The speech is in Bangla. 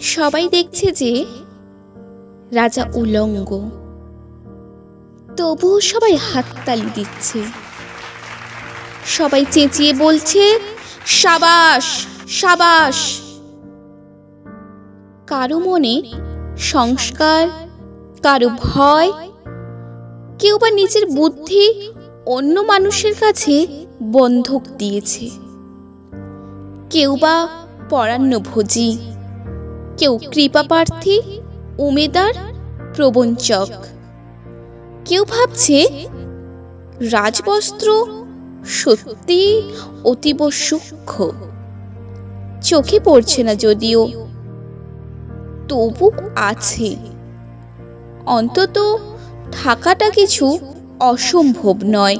সবাই দেখছে যে রাজা উলঙ্গ, তবুও সবাই হাততালি দিচ্ছে। সবাই চেঁচিয়ে বলছে, সাবাস সাবাস। কারো মনে সংস্কার, কারো ভয়, কেউ বা নিজের বুদ্ধি অন্য মানুষের কাছে বন্ধক দিয়েছে। কেউ বা পরান্নভোজী, কেউ কৃপাপ্রার্থী, উমেদার, প্রবঞ্চক। কেউ ভাবছে রাজবস্ত্র সত্যি অতীব সূক্ষ্ম, চোখে পড়ছে না যদিও, তবু আছে। অন্তত থাকাটা কিছু অসম্ভব নয়।